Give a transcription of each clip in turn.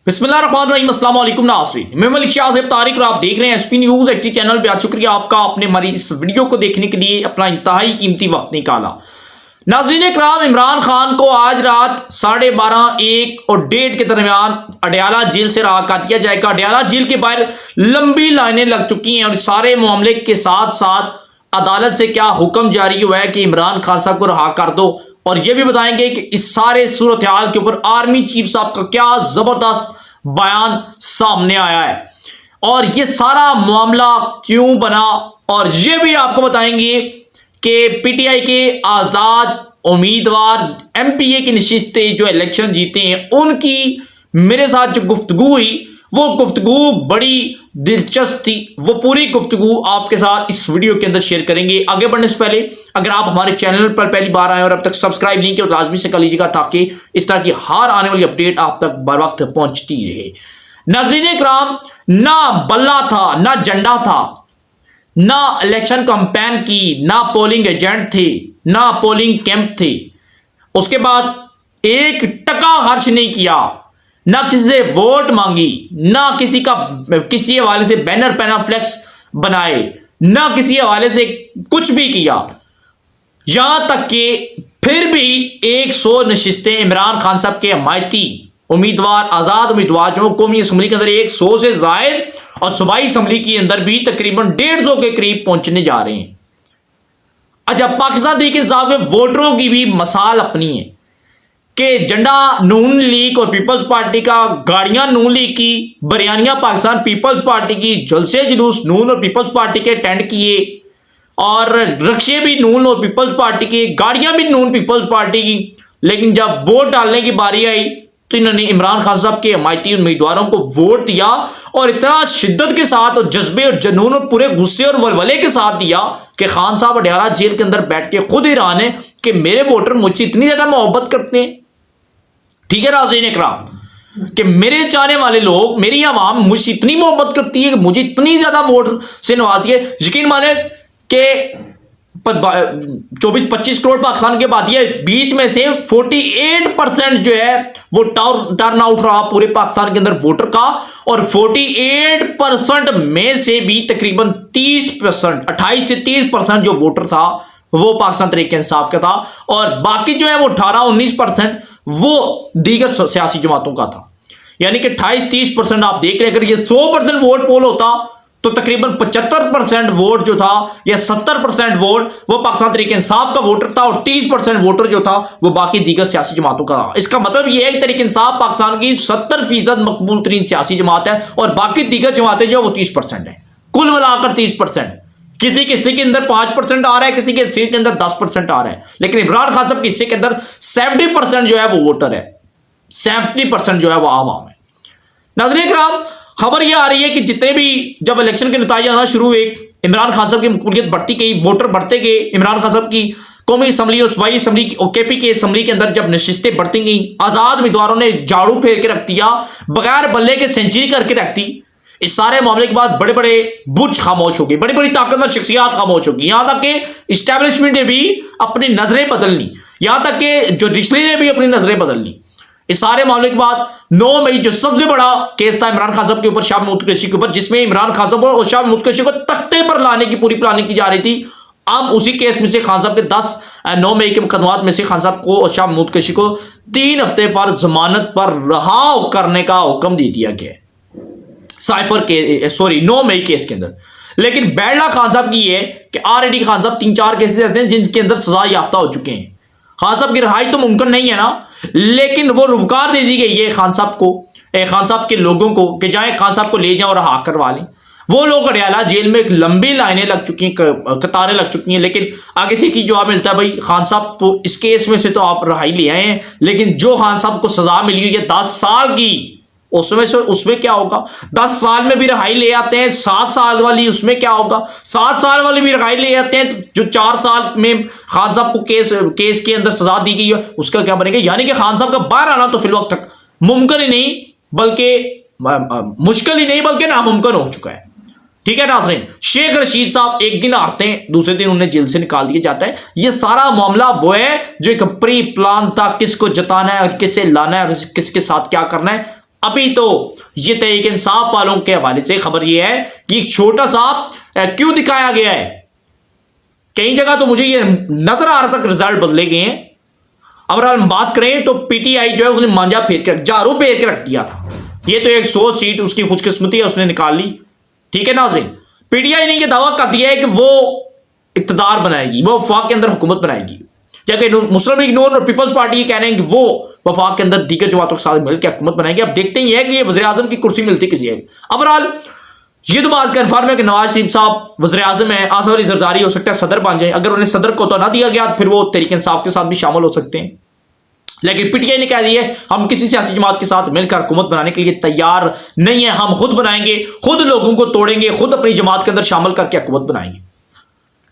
बिस्मिल्लाहिर्रहमानिर्रहीम, अस्सलाम वालेकुम नाज़रीन, मैं मलिक शाह तारिक और आप देख रहे हैं एसपी न्यूज़ एचडी चैनल पे। आज शुक्रिया आपका, आपने हमारी इस वीडियो को देखने के लिए अपना इंतहाई कीमती वक्त निकाला। नाज़रीन कराम, इमरान खान को आज रात 12:30, 1 और 1:30 के दरमियान अडयाला जेल से रहा कर दिया जाएगा। अडयाला जेल के बाहर लंबी लाइनें लग चुकी हैं और सारे मामले के साथ साथ अदालत से क्या हुक्म जारी हुआ है कि इमरान खान साहब को रहा कर दो, और यह भी बताएंगे कि इस सारे सूरत हाल के ऊपर आर्मी चीफ साहब का क्या जबरदस्त बयान सामने आया है और यह सारा मामला क्यों बना, और यह भी आपको बताएंगे कि पीटीआई के आजाद उम्मीदवार एमपीए की नशिस्तें जो इलेक्शन जीते हैं उनकी मेरे साथ जो गुफ्तगू हुई वो गुफ्तगू बड़ी दिलचस्प थी। वो पूरी गुफ्तगू आपके साथ इस वीडियो के अंदर शेयर करेंगे। आगे बढ़ने से पहले अगर आप हमारे चैनल पर पहली बार आए और अब तक सब्सक्राइब नहीं किया तो लाजमी से कर लीजिएगा ताकि इस तरह की हर आने वाली अपडेट आप तक बर वक्त पहुंचती रहे। नाज़रीन इकराम, ना बल्ला था, ना झंडा था, ना इलेक्शन कैंपेन की, ना पोलिंग एजेंट थे, ना पोलिंग कैंप थे। उसके बाद एक टका खर्च नहीं किया, ना किसी से वोट मांगी, ना किसी हवाले से बैनर पहना, फ्लेक्स बनाए, ना किसी हवाले से कुछ भी किया। यहां तक कि फिर भी 100 नशिस्तें इमरान खान साहब के हमायती उम्मीदवार, आजाद उम्मीदवार जो कौमी असम्बली के अंदर 100 से जायद और सूबाई असम्बली के अंदर भी तकरीबन 150 के करीब पहुंचने जा रहे हैं। अच्छा, पाकिस्तान तहरीक इंसाफ के वोटरों की भी मसाल अपनी है कि झंडा नून लीग और पीपल्स पार्टी का, गाड़ियां नून लीग की, बरियानियां पाकिस्तान पीपल्स पार्टी की, जलसे जुलूस नून और पीपल्स पार्टी के अटेंड किए और रक्शे भी नून और पीपल्स पार्टी की, गाड़ियां भी नून पीपल्स पार्टी की। लेकिन जब वोट डालने की बारी आई तो इन्होंने इमरान खान साहब के हमायती उम्मीदवारों को वोट दिया और इतना शिद्दत के साथ और जज्बे और जुनून और पूरे गुस्से और वलवले के साथ दिया कि खान साहब अडयाला जेल के अंदर बैठ के खुद हैरान है कि मेरे वोटर मुझसे इतनी ज्यादा मोहब्बत करते हैं। ठीक है नाज़रीन इकराम, कि मेरे चाहने वाले लोग, मेरी आवाम मुझसे इतनी मोहब्बत करती है कि मुझे इतनी ज्यादा वोट से नवाजती है। यकीन माने कि 24-25 करोड़ पाकिस्तान के आबादी है, बीच में से 48% जो है वो टर्न आउट रहा पूरे पाकिस्तान के अंदर वोटर का, और 48% में से भी तकरीबन 30%, 28 से 30% जो वोटर था वो पाकिस्तान तहरीक इंसाफ का था, और बाकी जो है वो 18-19% वो दीगर सियासी जमातों का था। यानी कि 28-30% आप देख रहे, अगर ये 100% वोट पोल होता तो तकरीबन 75% वोट जो था या 70% वोट वो पाकिस्तान तहरीक इंसाफ का वोटर था, और 30% वोटर जो था वो बाकी दीगर सियासी जमातों का था। इसका मतलब यह है कि तहरीक इंसाफ पाकिस्तान की 70% मकबूल तरीन सियासी जमात है और बाकी दीगर जमातें जो वो 30% है। कुल मिलाकर 30%। किसी के अंदर 5% आ रहा है, किसी के हिस्से के अंदर 10% आ रहा है, लेकिन इमरान खान साहब के हिस्से के अंदर 70% जो है वो वोटर है, 70% जो है वो आवाम है। नाज़रीन कराम, खबर यह आ रही है कि जितने भी जब इलेक्शन के नतीजे आना शुरू हुए, इमरान खान साहब की मकबूलियत बढ़ती गई, वोटर बढ़ते गए। इमरान खान साहब की कौमी असम्बली और सूबाई असम्बली और केपी के असम्बली के अंदर जब नशिस्तें बढ़ती गई, आजाद उम्मीदवारों ने झाड़ू फेर के रख दिया, बगैर बल्ले के सेंचुरी करके रख दी। इस सारे मामले के बाद बड़े बड़े बुर्ज खामोश हो गए, बड़ी बड़ी ताकतवर शख्सियात खामोश हो गई, यहां तक कि इस्टेब्लिशमेंट ने भी अपनी नजरें बदल ली, यहां तक कि जुडिशरी ने भी अपनी नजरें बदल ली। इस सारे मामले के बाद 9 मई जो सबसे बड़ा केस था इमरान खान साहब के ऊपर, शाह महमूद कुरैशी के ऊपर, जिसमें इमरान खान साहब और शाह महमूद कुरैशी को तख्ते पर लाने की पूरी प्लानिंग की जा रही थी। अब उसी केस में से खान साहब के 9 मई के मुकदमात में से खान साहब को और शाह महमूद कुरैशी को 3 हफ्ते पर जमानत पर रहा करने का हुक्म दे दिया गया साइफर के 9 मई केस के अंदर। लेकिन बैडला खान साहब की ये कि ऑलरेडी खान साहब 3-4 केसेस ऐसे हैं जिनके अंदर सजा याफ्ता हो चुके हैं। खान साहब की रिहाई तो मुमकिन नहीं है ना, लेकिन वो रुज़गार दे दी गई है खान साहब को, खान साहब के लोगों को, कि जाए खान साहब को ले जाएं और रहा करवा लें। वो लोग अडयाला जेल में लंबी लाइनें लग चुकी हैं, कतारें लग चुकी हैं, लेकिन आगे से की जवाब मिलता है भाई खान साहब तो इस केस में से तो आप रिहाई ले आए हैं, लेकिन जो खान साहब को सजा मिली हुई है 10 साल की, उसमें क्या होगा? 10 साल में भी रिहाई ले आते हैं, 7 साल वाली उसमें क्या होगा? 7 साल वाली भी रिहाई ले आते हैं, जो 4 साल में खान साहब को केस के अंदर सजा दी गई है उसका क्या बनेगा? यानी कि खान साहब का बाहर आना तो फिल वक्त तक मुमकिन ही नहीं, बल्कि मुश्किल ही नहीं बल्कि नामुमकिन हो चुका है। ठीक है नाज़रीन, शेख रशीद साहब एक दिन आते हैं, दूसरे दिन उन्हें जेल से निकाल दिया जाता है। ये सारा मामला वो है जो एक प्री प्लान था, किसको जताना है और किसे लाना है और किसके साथ क्या करना है। अभी तो ये तहरीक इंसाफ वालों के हवाले से खबर ये है कि एक छोटा सा क्यों दिखाया गया है। कई जगह तो मुझे ये नजर आ रहा था रिजल्ट बदले गए हैं। अगर हम बात करें तो पीटीआई जो है उसने मांझा फेर के झाड़ू फेर के रख दिया था। ये तो 100 सीट उसकी खुशकिस्मती है, उसने निकाल ली। ठीक है नाज़रीन, पीटीआई ने यह दावा कर दिया है कि वो इक़्तिदार बनाएगी, वो वफाक के अंदर हुकूमत बनाएगी, जबकि मुस्लिम लीग नून और पीपल्स पार्टी कह रहे हैं कि वो वफाक के अंदर दीगर जमातों के साथ मिलकर हुकूमत बनाएगी। अब देखते ही है कि ये वज़ीर आज़म की कुर्सी मिलती किसी है। ओवरऑल ये तो बात कन्फर्म है कि नवाज शरीफ साहब वज़ीर आज़म है, आसिफ अली ज़रदारी हो सकता है सदर बन जाए। अगर उन्हें सदर को तो ना दिया गया फिर वो तहरीक इंसाफ के साथ भी शामिल हो सकते हैं। लेकिन पीटीआई ने कह दिया है हम किसी सियासी जमात के साथ मिलकर हुकूमत बनाने के लिए तैयार नहीं है, हम खुद बनाएंगे, खुद लोगों को तोड़ेंगे, खुद अपनी जमात के अंदर शामिल करके हुकूमत बनाएंगे।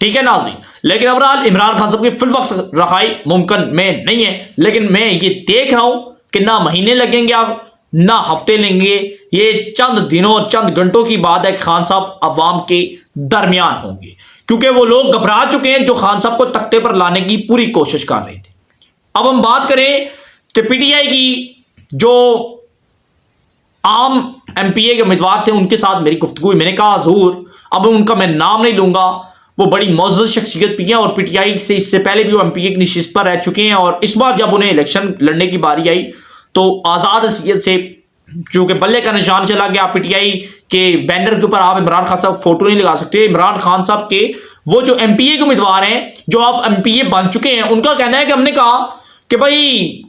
ठीक है नाज़रीन, लेकिन ओवरऑल इमरान खान साहब की फिल वक्त रहाई मुमकिन में नहीं है। लेकिन मैं ये देख रहा हूं कि ना महीने लगेंगे, अब ना हफ्ते लेंगे, ये चंद दिनों और चंद घंटों की बात है कि खान साहब अवाम के दरमियान होंगे, क्योंकि वो लोग घबरा चुके हैं जो खान साहब को तख्ते पर लाने की पूरी कोशिश कर रहे थे। अब हम बात करें कि पीटीआई की जो आम एमपीए के उम्मीदवार थे उनके साथ मेरी गुफ्तगू हुई। मैंने कहा हजूर, अब उनका मैं नाम नहीं लूंगा, वो बड़ी मोअज़्ज़ज़ शख्सियत भी हैं और पीटीआई से इससे पहले भी वो एमपीए की नशिस्त पर रह चुके हैं। और इस बार जब उन्हें इलेक्शन लड़ने की बारी आई तो आज़ाद हैसियत से जो कि बल्ले का निशान चला गया, पीटीआई के बैनर के ऊपर आप इमरान खान साहब फोटो नहीं लगा सकते। इमरान खान साहब के वो जो एमपीए के उम्मीदवार हैं जो आप एमपीए बन चुके हैं, उनका कहना है कि हमने कहा कि भाई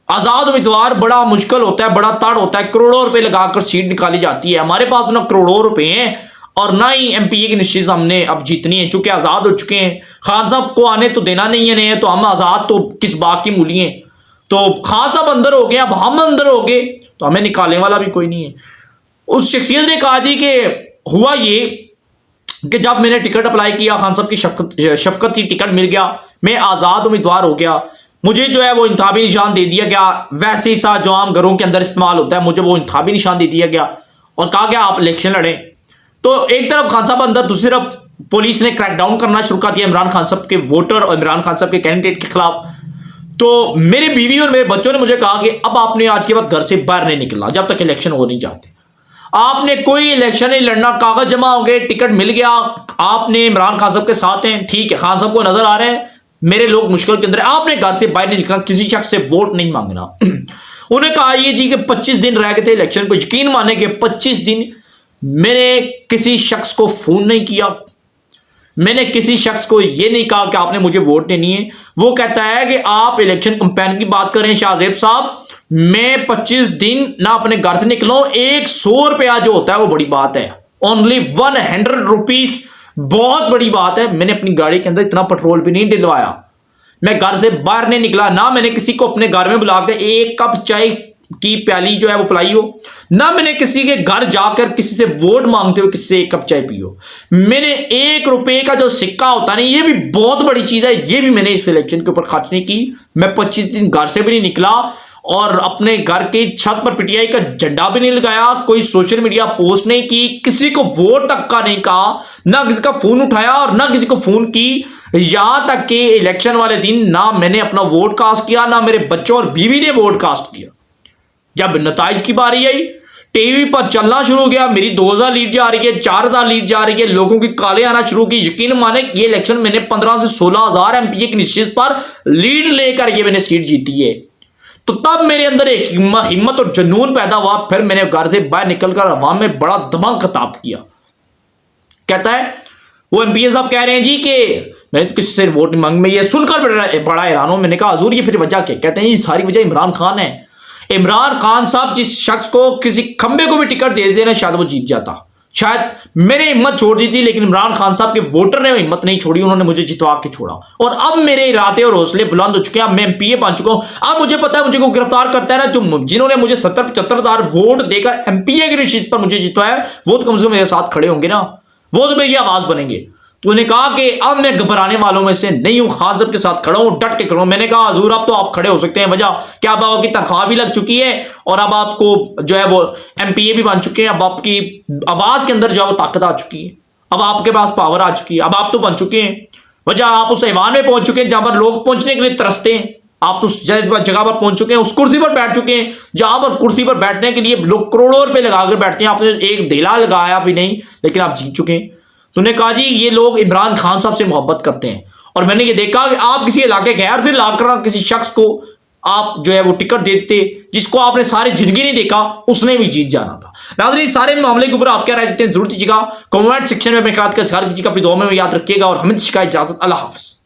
आज़ाद उम्मीदवार बड़ा मुश्किल होता है, बड़ा तड़ होता है, करोड़ों रुपए लगाकर सीट निकाली जाती है, हमारे पास ना करोड़ों रुपए हैं और ना ही एमपीए की नशिस्त हमने अब जीतनी है, चूंकि आज़ाद हो चुके हैं। खान साहब को आने तो देना नहीं है, तो हम आज़ाद तो किस बात की मूली हैं। तो खान साहब अंदर हो गए, अब हम अंदर हो गए तो हमें निकालने वाला भी कोई नहीं है। उस शख्सियत ने कहा जी कि हुआ ये कि जब मैंने टिकट अप्लाई किया, खान साहब की शफकत थी, टिकट मिल गया, मैं आज़ाद उम्मीदवार हो गया, मुझे जो है वो इंतखाबी निशान दे दिया गया, वैसे ही सा जो आम घरों के अंदर इस्तेमाल होता है, मुझे वो इंतखाबी निशान दे दिया गया और कहा गया आप इलेक्शन लड़ें। तो एक तरफ खान साहब अंदर, दूसरी तरफ पुलिस ने क्रैकडाउन करना शुरू कर दिया इमरान खान साहब के वोटर और इमरान खान साहब के कैंडिडेट के खिलाफ। तो मेरी बीवी और मेरे बच्चों ने मुझे कहा कि अब आपने आज के बाद घर से बाहर नहीं निकलना जब तक इलेक्शन हो नहीं जाते, आपने कोई इलेक्शन नहीं लड़ना, कागज जमा हो गए, टिकट मिल गया, आपने इमरान खान साहब के साथ हैं, ठीक है, खान साहब को नजर आ रहे हैं मेरे लोग मुश्किल के अंदर, आपने घर से बाहर नहीं निकलना, किसी शख्स से वोट नहीं मांगना। उन्हें कहा ये जी कि 25 दिन रह गए थे इलेक्शन को, यकीन माने कि 25 दिन मैंने किसी शख्स को फोन नहीं किया, मैंने किसी शख्स को यह नहीं कहा कि आपने मुझे वोट देनी है। वो कहता है कि आप इलेक्शन कंपेन की बात करें शाहजेब साहब, मैं 25 दिन ना अपने घर से निकला, 100 रुपया जो होता है वो बड़ी बात है, ओनली 100 रुपीज बहुत बड़ी बात है। मैंने अपनी गाड़ी के अंदर इतना पेट्रोल भी नहीं डलवाया, मैं घर से बाहर नहीं निकला, ना मैंने किसी को अपने घर में बुला के एक कप चाय की प्याली जो है वो पिलाई हो, ना मैंने किसी के घर जाकर किसी से वोट मांगते हुए किसी से एक कप चाय पी हो। मैंने 1 रुपए का जो सिक्का होता है ना, ये भी बहुत बड़ी चीज है, ये भी मैंने इस इलेक्शन के ऊपर खर्च नहीं की। मैं 25 दिन घर से भी नहीं निकला और अपने घर की छत पर पीटीआई का झंडा भी नहीं लगाया, कोई सोशल मीडिया पोस्ट नहीं की, किसी को वोट तक का नहीं कहा, ना किसी का फोन उठाया और ना किसी को फोन की। यहां तक कि इलेक्शन वाले दिन ना मैंने अपना वोट कास्ट किया, ना मेरे बच्चों और बीवी ने वोट कास्ट किया। जब नताइज की बारी आई, टीवी पर चलना शुरू हो गया, मेरी 2000 लीड जा रही है, 4000 लीड जा रही है, लोगों की काले आना शुरू की। यकीन माने ये इलेक्शन मैंने 15 से 16,000 एमपीए की निश्चित पर लीड लेकर ये मैंने सीट जीती है। तो तब मेरे अंदर एक हिम्मत और जुनून पैदा हुआ, फिर मैंने घर से बाहर निकलकर अवाम में बड़ा दबंग खिताब किया। कहता है वो एमपीए साहब कह रहे हैं जी कि मैं तो किसी से वोट नहीं मांग, मैं ये सुनकर बड़ा हैरान हूं। मैंने कहा हजूर ये फिर वजह क्या? कहते हैं ये सारी वजह इमरान खान है। इमरान खान साहब जिस शख्स को किसी खंबे को भी टिकट दे देना शायद वो जीत जाता, शायद मैंने हिम्मत छोड़ दी थी, लेकिन इमरान खान साहब के वोटर ने हिम्मत नहीं छोड़ी, उन्होंने मुझे जितवा के छोड़ा। और अब मेरे इरादे और हौसले बुलंद हो चुके हैं, अब मैं एमपीए बन चुका हूं। अब मुझे पता है मुझे को गिरफ्तार करता है ना, जो जिन्होंने मुझे 70-75,000 वोट देकर एमपीए की नशिस्त पर मुझे जितवाया, वो तो कम से कम मेरे साथ खड़े होंगे ना, वो तो मेरी आवाज बनेंगे। तो उन्हें कहा कि अब मैं घबराने वालों में से नहीं हूं, खान साहब के साथ खड़ा हूं, डट के खड़ा हूं। मैंने कहा हजूर अब तो आप खड़े हो सकते हैं, वजह क्या अब आपकी तनख्वाह भी लग चुकी है और अब आपको जो है वो एमपीए भी बन चुके हैं, अब आपकी आवाज के अंदर जो है वो ताकत आ चुकी है, अब आपके पास पावर आ चुकी है, अब आप तो बन चुके हैं। वजह आप उस ऐवान में पहुंच चुके हैं जहां पर लोग पहुंचने के लिए तरसते हैं, आप तो उस जगह पर पहुंच चुके हैं, उस कुर्सी पर बैठ चुके हैं जहां पर कुर्सी पर बैठने के लिए लोग करोड़ों रुपए लगाकर बैठते हैं। आपने एक धेला लगाया भी नहीं, लेकिन आप जीत चुके हैं। तूने कहा जी ये लोग इमरान खान साहब से मोहब्बत करते हैं, और मैंने ये देखा कि आप किसी इलाके गैर से लाकर किसी शख्स को आप जो है वो टिकट देते जिसको आपने सारी जिंदगी नहीं देखा, उसने भी जीत जाना था। नाज़रीन, सारे मामले के ऊपर आप क्या राय देते हैं जरूर दीजिएगा कमेंट सेक्शन में अपने ख्याल का इज़हार कीजिएगा। अपनी दुआ में याद रखिएगा और हमें इजाजत। अल्लाह हाफ़िज़।